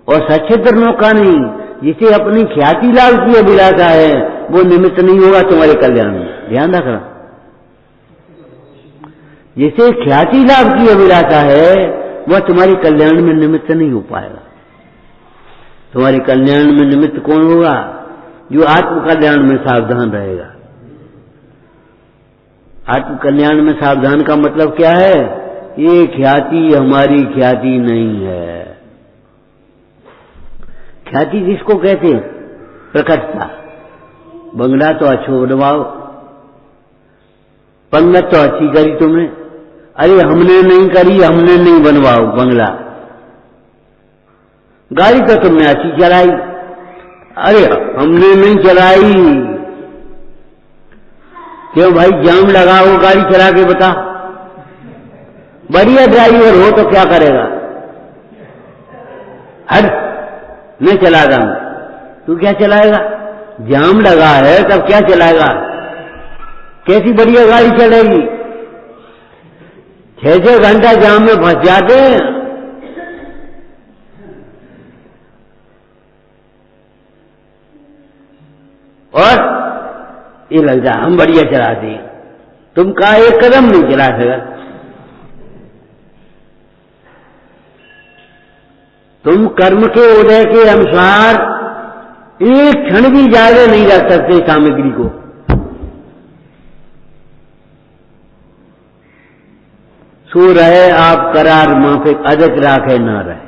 और सच्छिद्र नौका नहीं, जिसे अपनी ख्याति लाभ की अभिलाषा है, वो निमित्त नहीं होगा तुम्हारे कल्याण में। ध्यान रखना, जिसे ख्याति लाभ की अभिलाषा है वह तुम्हारे कल्याण में निमित्त नहीं हो पाएगा। तुम्हारे कल्याण में निमित्त कौन होगा? जो आत्म कल्याण में सावधान रहेगा। आत्म कल्याण में सावधान का मतलब क्या है? ये ख्याति हमारी ख्याति नहीं है। ख्याति किसको कहते हैं? प्रकटता। बंगला तो अच्छो बनवाओ, पंगत तो अच्छी करी तुमने, अरे हमने नहीं करी, हमने नहीं बनवाओ बंगला। गाड़ी तो तुमने अच्छी चलाई, अरे हमने नहीं चलाई। क्यों भाई? जाम लगाओ, गाड़ी चला के बता। बढ़िया ड्राइवर हो तो क्या करेगा? हट, मैं चला दूंगा। तू क्या चलाएगा? जाम लगा है तब क्या चलाएगा? कैसी बढ़िया गाड़ी चलेगी? 6-6 घंटा जाम में फंस जाते हैं। और ये लगता है हम बढ़िया चलाते हैं, तुम का एक कदम नहीं चला सका। तुम कर्म के उदय के अनुसार एक क्षण भी जागे नहीं रख सकते सामग्री को। सो रहे आप करार माफिक, अधिक राखे ना रहे।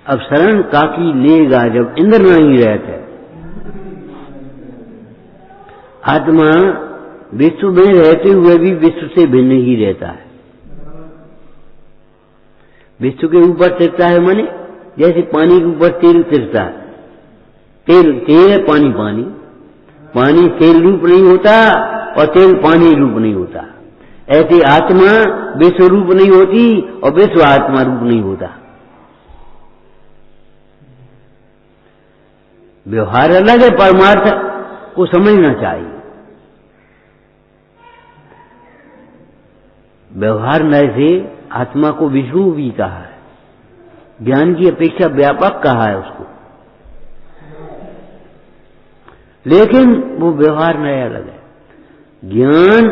अब शरण काकी लेगा जब इंद्र नहीं रहते। आत्मा विश्व में रहते हुए भी विश्व से भिन्न ही रहता है। विश्व के ऊपर तिरता है, माने जैसे पानी के ऊपर तेल तिरता है। तेल तेल है, पानी पानी। पानी तेल रूप नहीं होता और तेल पानी रूप नहीं होता। ऐसे आत्मा विश्व रूप नहीं होती और विश्व आत्मा रूप नहीं होता। व्यवहार अलग है, परमार्थ को समझना चाहिए। व्यवहार न से आत्मा को विष्णु भी कहा है, ज्ञान की अपेक्षा व्यापक कहा है उसको, लेकिन वो व्यवहार नया अलग है। ज्ञान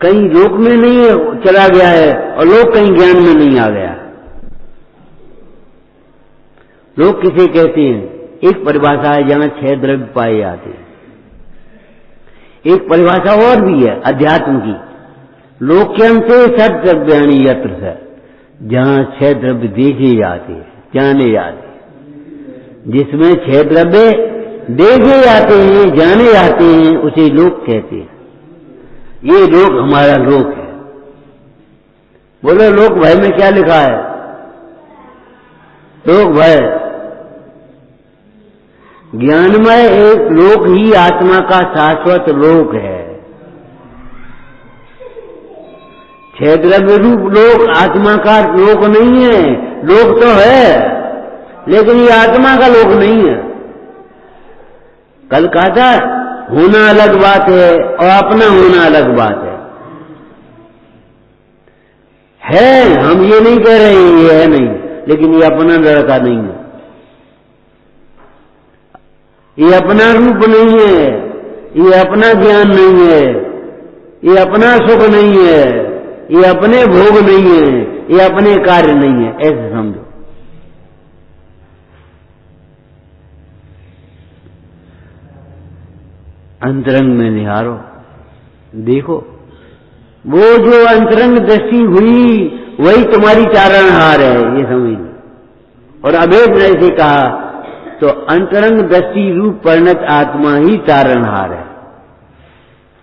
कहीं लोक में नहीं चला गया है और लोक कहीं ज्ञान में नहीं आ गया। लोग किसे कहते हैं? एक परिभाषा है जहां 6 द्रव्य पाए जाते हैं। एक परिभाषा और भी है अध्यात्म की, लोक्यंते षट द्रव्याणि यत्र से, जहां 6 द्रव्य देखे जाते हैं, जाने जाते हैं। जिसमें 6 द्रव्य देखे जाते हैं, जाने जाते हैं, उसे लोक कहते हैं। ये लोक हमारा लोक है। बोलो लोक भय में क्या लिखा है? लोक भय ज्ञानमय एक लोक ही आत्मा का शाश्वत लोक है। 6 द्रव्य रूप लोक आत्मा का लोक नहीं है। लोक तो है लेकिन ये आत्मा का लोक नहीं है। कल कहा था होना अलग बात है और अपना होना अलग बात है। हम ये नहीं कह रहे हैं ये है नहीं, लेकिन ये अपना लड़का नहीं है, ये अपना रूप नहीं है, ये अपना ज्ञान नहीं है, ये अपना सुख नहीं है, ये अपने भोग नहीं है, ये अपने कार्य नहीं है। ऐसे समझो। अंतरंग में निहारो, देखो वो जो अंतरंग दृष्टि हुई वही तुम्हारी चारणहार है, ये समझ लो। और अभेद ने ऐसे कहा तो अंतरंग दृष्टि रूप परिणत आत्मा ही तारणहार है।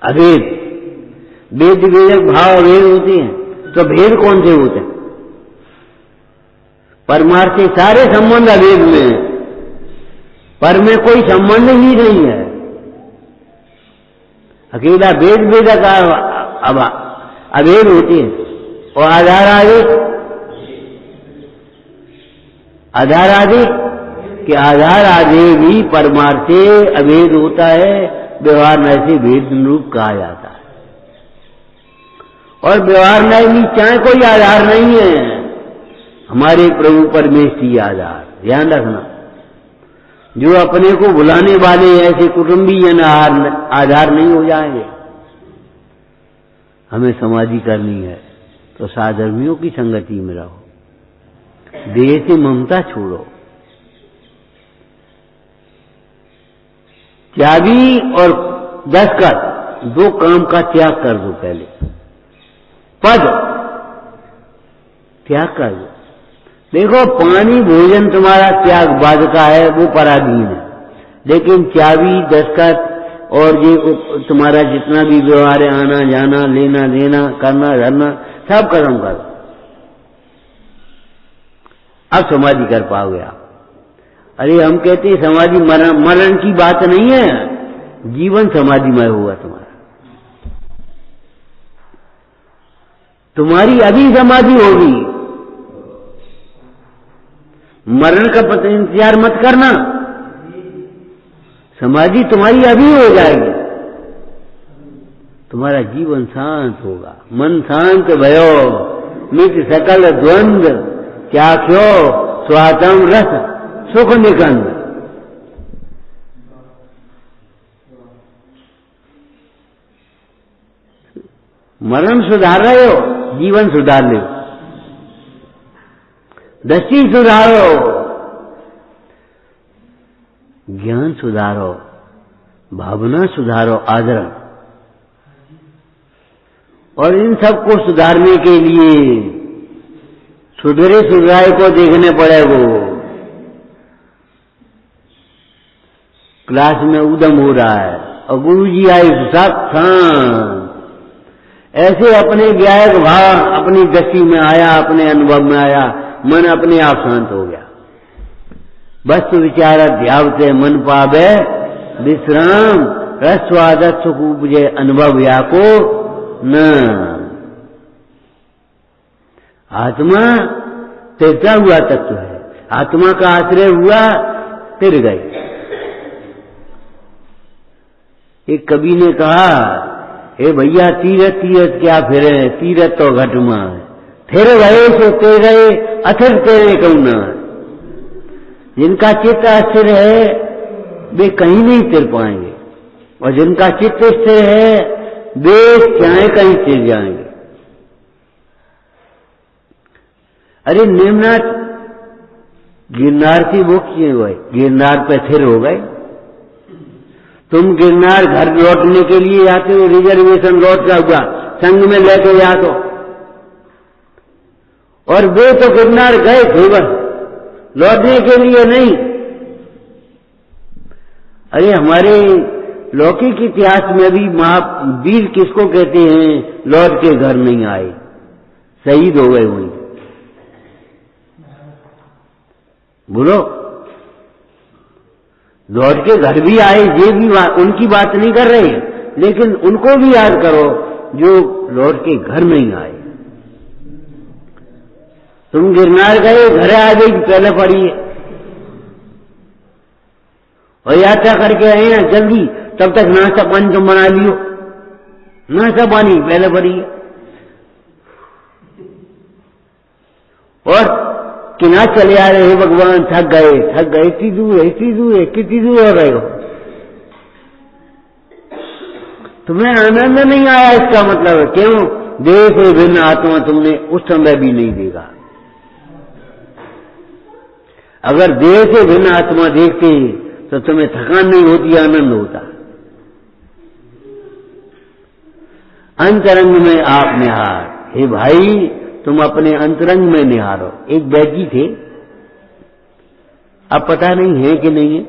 अभेद, वेद वेदक भाव अभेद होते हैं, तो भेद कौन से होते हैं? परमार्थ से सारे संबंध अभेद में है, पर में कोई संबंध ही नहीं है। अकेला वेद वेद का अभेद होते हैं और आधार आदि कि आधार आदि भी परमार्थ से अभेद होता है, व्यवहार नय से भेद रूप कहा जाता है। और व्यवहार नय भी चाहे कोई आधार नहीं है, हमारे प्रभु परमेश्वरी आधार। ध्यान रखना, जो अपने को बुलाने वाले ऐसे कुटुंबी जन आधार नहीं हो जाएंगे। हमें समाधि करनी है तो साधर्मियों की संगति में रहो, देह से ममता छोड़ो। चाबी और दस्तखत दो काम का त्याग कर दो। पहले पद त्याग कर दो। देखो, पानी भोजन तुम्हारा त्याग बाद का है, वो पराधीन है, लेकिन चाबी दस्तखत और ये तुम्हारा जितना भी व्यवहार है, आना जाना लेना देना करना धरना सब खत्म करो। अब समाधि कर पाओगे आप। अरे हम कहते हैं समाधि मरण की बात नहीं है, जीवन समाधिमय होगा तुम्हारा। तुम्हारी अभी समाधि होगी, मरण का इंतजार मत करना, समाधि तुम्हारी अभी हो जाएगी। तुम्हारा जीवन शांत होगा, मन शांत भयो मिट सकल द्वंद्व त्याख्यो स्वातम रस सुख निकंद। मरण सुधार रहे हो, जीवन सुधार ले, दृष्टि सुधारो, ज्ञान सुधारो, भावना सुधारो, आदरण। और इन सबको सुधारने के लिए सुधरे सुधराए को देखने पड़ेगा। क्लास में उदम हो रहा है और गुरुजी आए शांत, ऐसे अपने व्यायक भाव अपनी दृष्टि में आया, अपने अनुभव में आया, मन अपने आप शांत हो गया। वस्तु विचार ध्यावते मन पावे विश्राम, रस्वादत सुख उपजे अनुभव या को न। आत्मा तैरता हुआ तत्व है, आत्मा का आश्रय हुआ तिर गए। एक कवि ने कहा, हे भैया तीरथ तीरथ क्या फिरे, तीरथ तो घटमा है, फिर गए सो तेरे अथर तेरे कौना। जिनका चित्त अस्थिर है वे कहीं नहीं तिर पाएंगे, और जिनका चित्त स्थिर है वे चाहे कहीं तिर जाएंगे। अरे नेमनाथ गिरनार की वो किए हुए, गिरनार पे स्थिर हो गए। तुम गिरनार घर लौटने के लिए आते हो, रिजर्वेशन लौट का हुआ संग में लेके जा तो, और वे तो गिरनार गए थे बस, लौटने के लिए नहीं। अरे हमारे लौकिक इतिहास में भी महावीर किसको कहते हैं, लौट के घर नहीं आए, शहीद हो गए वहीं। बोलो, लौट के घर भी आए, ये भी उनकी बात नहीं कर रहे, लेकिन उनको भी याद करो जो लौट के घर नहीं आए। तुम गिरनार गए, घर आ गई पहले पड़ी है, और यात्रा करके आए हैं जल्दी, तब तक नाश्ता पानी तुम बना लियो, नाश्ता पानी पहले पड़ी है। और किना चले आ रहे, भगवान थक गए, इतनी दूर है, कितनी दूर हो रहे हो। तुम्हें आनंद नहीं आया, इसका मतलब है क्यों, देह से भिन्न आत्मा तुमने उस समय भी नहीं देखा। अगर देह से भिन्न आत्मा देखते तो तुम्हें थकान नहीं होती, आनंद होता। अंतरंग में आप निहार, हे भाई तुम अपने अंतरंग में निहारो। एक बैगी थे, अब पता नहीं है कि नहीं है,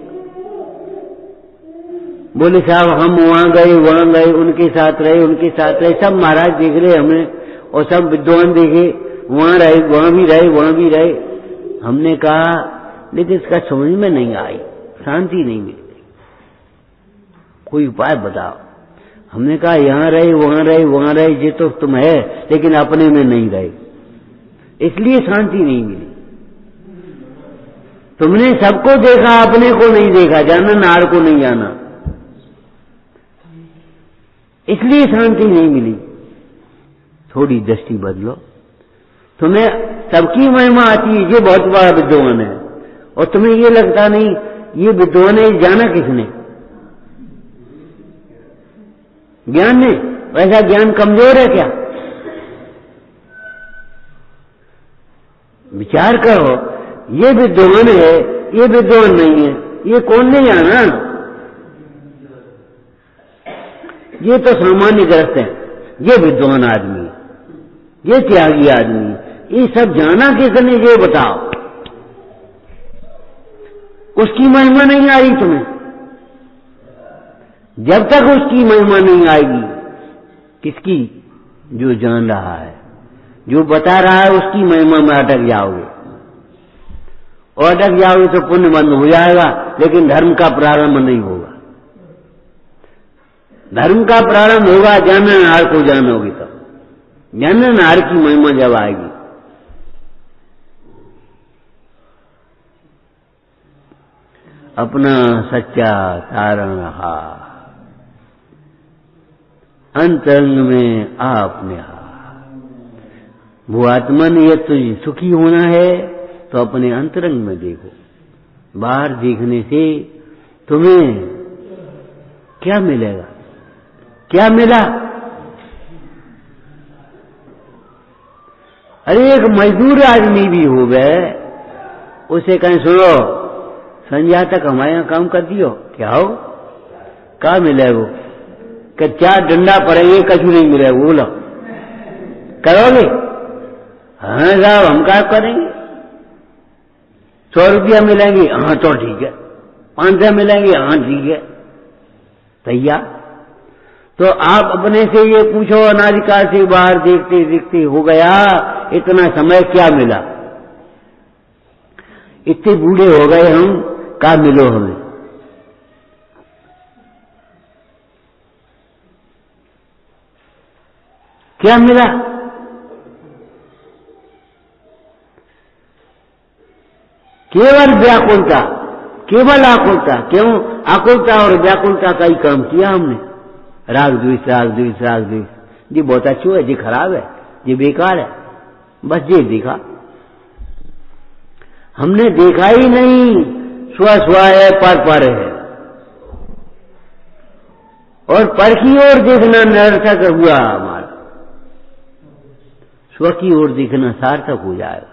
बोले साहब हम वहां गए, उनके साथ रहे, सब महाराज देख रहे हमें, और सब विद्वान देखे, वहां रहे, वहां भी रहे। हमने कहा लेकिन इसका समझ में नहीं आई, शांति नहीं मिली, कोई उपाय बताओ। हमने कहा यहां रहे वहां रहे वहां रहे, ये तो तुम है लेकिन अपने में नहीं रहे, इसलिए शांति नहीं मिली। तुमने सबको देखा, अपने को नहीं देखा, जाना नार को नहीं जाना, इसलिए शांति नहीं मिली। थोड़ी दृष्टि बदलो। तुम्हें सबकी महिमा आती है, ये बहुत बड़ा विद्वान है, और तुम्हें ये लगता नहीं ये विद्वान है, जाना किसने? ज्ञान ने। वैसा ज्ञान कमजोर है क्या? विचार करो, ये विद्वान है, ये विद्वान नहीं है, ये कौन नहीं जाना? ये तो सामान्य ग्रस्त है, ये विद्वान आदमी, ये त्यागी आदमी, ये सब जाना किसने ये बताओ। उसकी महिमा नहीं आई तुम्हें। जब तक उसकी महिमा नहीं आएगी, किसकी? जो जान रहा है, जो बता रहा है, उसकी महिमा में अटक जाओगे, और अटक जाओगे तो पुण्य बंद हो जाएगा, लेकिन धर्म का प्रारंभ नहीं होगा। धर्म का प्रारंभ होगा जाननार को जानोगे तब, जाननार की महिमा जब आएगी। अपना सच्चा तारण रहा, अंतरंग में आपने हा। वो आत्मा ने यह तुझे सुखी होना है तो अपने अंतरंग में देखो। बाहर देखने से तुम्हें क्या मिलेगा? क्या मिला? अरे एक मजदूर आदमी भी हो गए, उसे कहीं सुनो संध्या तक हमारे यहां काम कर दियो, क्या हो? क्या मिलेगा? कि क्या डंडा पड़ेंगे, कछु नहीं मिलेगा। बोलो करोगे? हाँ साहब हम क्या करेंगे। 100 रुपया मिलेंगे, हाँ तो ठीक है। 500 मिलेंगे, हाँ ठीक है, तैयार। तो आप अपने से ये पूछो, अनाधिकार से बाहर देखते देखते हो गया इतना समय, क्या मिला? इतने बूढ़े हो गए हम, क्या मिलो हमें? क्या मिला? केवल व्याकुलता, केवल आकुलता। क्यों? आकुलता और व्याकुलता का ही काम किया हमने। राग द्वेष राग द्वेष राग द्वेष, ये बहुत अच्छा है, ये खराब है, ये बेकार है, बस ये देखा। हमने देखा ही नहीं स्व स्व है, पर है, और पर की ओर देखना निरर्थक हुआ हमारा। स्व की ओर देखना सार्थक हो जाएगा।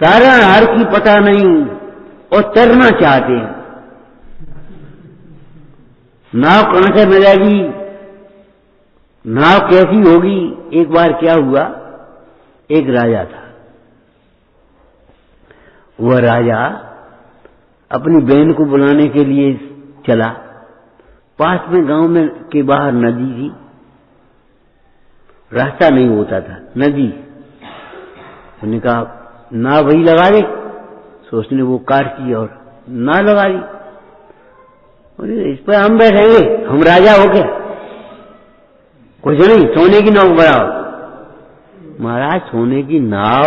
तारणहार की पता नहीं और तैरना चाहते हैं। नाव कहां से मिलेगी, नाव कैसी होगी? एक बार क्या हुआ, एक राजा था। वह राजा अपनी बहन को बुलाने के लिए चला। पास में गांव में के बाहर नदी थी, रास्ता नहीं होता था, नदी। उसने कहा ना वही लगा दे। तो उसने वो काट की और ना लगा दी। इस पर हम बैठेंगे, हम राजा हो गए, कुछ नहीं, सोने की नाव बनाओ। महाराज सोने की नाव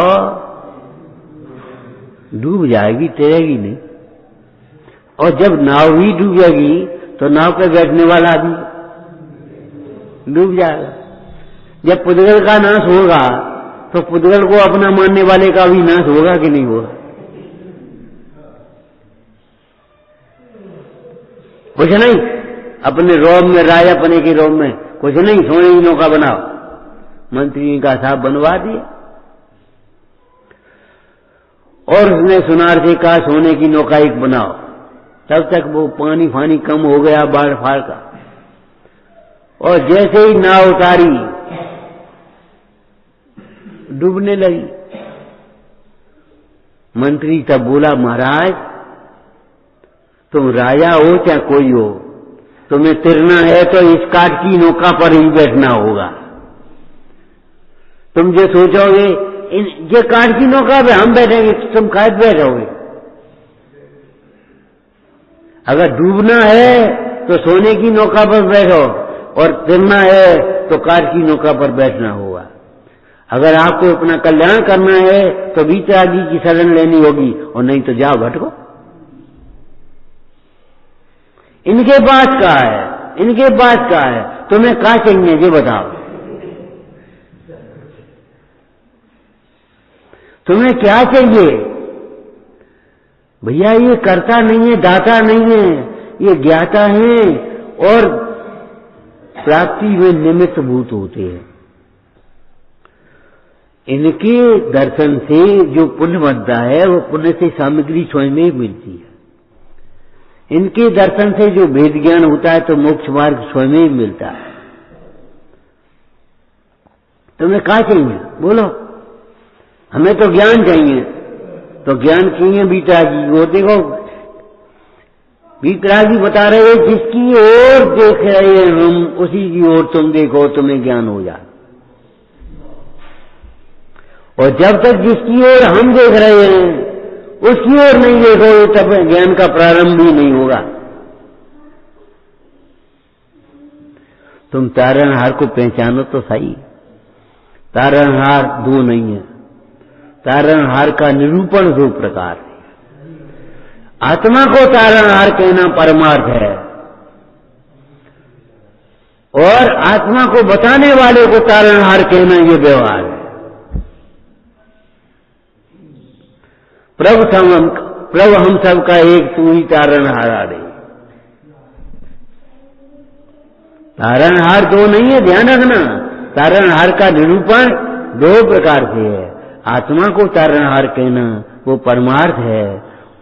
डूब जाएगी, तैरेगी नहीं, और जब नाव ही डूबेगी तो नाव पे बैठने वाला भी डूब जाएगा। जब पुद्गल का नाश होगा तो पुद्गल को अपना मानने वाले का भी नाश होगा कि नहीं होगा? कुछ नहीं, अपने रोब में, राजापने के रोब में कुछ नहीं, सोने की नौका बनाओ। मंत्री का साहब बनवा दिया, और उसने सुनार से कहा सोने की नौका एक बनाओ। तब तक वो पानी फानी कम हो गया बाढ़ फाड़ का, और जैसे ही नाव उतारी डूबने लगी। मंत्री तब बोला महाराज तुम राजा हो चाहे कोई हो, तुम्हें तैरना है तो इस काट की नौका पर ही बैठना होगा। तुम जो सोचोगे ये काठ की नौका पे हम बैठेंगे तो तुम काहे बैठोगे? अगर डूबना है तो सोने की नौका पर बैठो, और तैरना है तो काठ की नौका पर बैठना होगा। अगर आपको अपना कल्याण करना है तो वीतरागी की शरण लेनी होगी, और नहीं तो जाओ भटको। इनके पास क्या है, इनके पास क्या है, तुम्हें क्या चाहिए ये बताओ। तुम्हें क्या चाहिए भैया? ये करता नहीं है, दाता नहीं है, ये ज्ञाता है और प्राप्ति में निमित्त भूत होते हैं। इनके दर्शन से जो पुण्य बनता है वो पुण्य से सामग्री स्वयं में मिलती है। इनके दर्शन से जो वेद ज्ञान होता है तो मोक्ष मार्ग स्वयं में मिलता है। तुम्हें क्या चाहिए बोलो? हमें तो ज्ञान चाहिए। तो ज्ञान चाहिए वीतरागी को। देखो वीतरागी बता रहे हैं जिसकी ओर देख रहे हैं हम उसी की ओर तुम देखो, तुम्हें ज्ञान हो जाए। और जब तक जिसकी ओर हम देख रहे हैं उसकी ओर नहीं देखोगे तब ज्ञान का प्रारंभ भी नहीं होगा। तुम तारणहार को पहचानो तो सही। तारणहार दो नहीं है। तारणहार का निरूपण दो प्रकार है। आत्मा को तारणहार कहना परमार्थ है, और आत्मा को बताने वाले को तारणहार कहना ये व्यवहार है। प्रभु हम सबका एक, तू ही तारणहार रे। तारणहार दो नहीं है, ध्यान रखना। तारणहार का निरूपण दो प्रकार से है। आत्मा को तारणहार कहना वो परमार्थ है,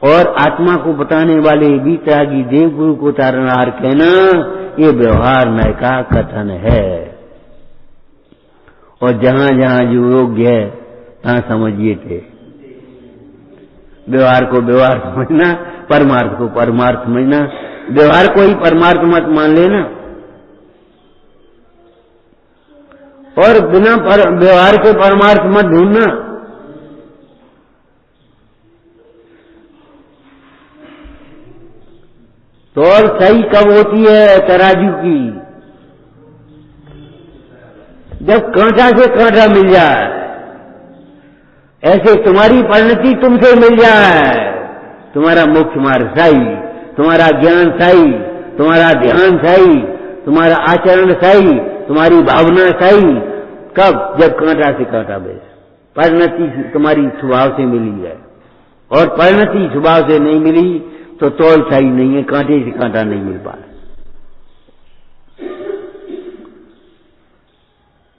और आत्मा को बताने वाले वीतरागी देवगुरु को तारणहार कहना ये व्यवहार नय का कथन है। और जहां जहां जो योग्य है तहां समझिए थे। व्यवहार को व्यवहार समझना, परमार्थ को परमार्थ समझना। व्यवहार को ही परमार्थ मत मान लेना, और बिना व्यवहार के परमार्थ मत ढूंढना। तो और सही कब होती है तराजू की? जब कांटा से कांटा मिल जाए। ऐसे तुम्हारी परिणति तुमसे मिल जाए, तुम्हारा मुख्य मार्ग सही, तुम्हारा ज्ञान सही, तुम्हारा ध्यान सही, तुम्हारा आचरण सही, तुम्हारी भावना सही। कब? जब कांटा से कांटा मिले। परिणति तुम्हारी स्वभाव से मिली है, और परिणति स्वभाव से नहीं मिली तो तौल सही नहीं है, कांटे से कांटा नहीं मिल पा रहा।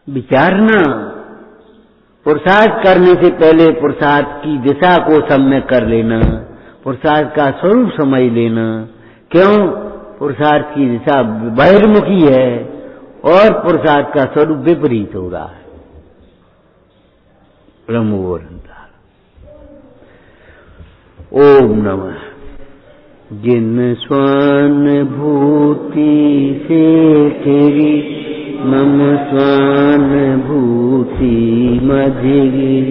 विचारना। पुरुषार्थ करने से पहले पुरुषार्थ की दिशा को सम्यक कर लेना, पुरुषार्थ का स्वरूप समझ लेना। क्यों? पुरुषार्थ की दिशा बहिर्मुखी है और पुरुषार्थ का स्वरूप विपरीत हो रहा है। ब्रह्मोरंता। ओम नमः। जिन स्वानुभूति से तेरी मम स्वानुभूति मझ गिरी,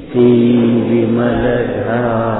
सी विमल धारा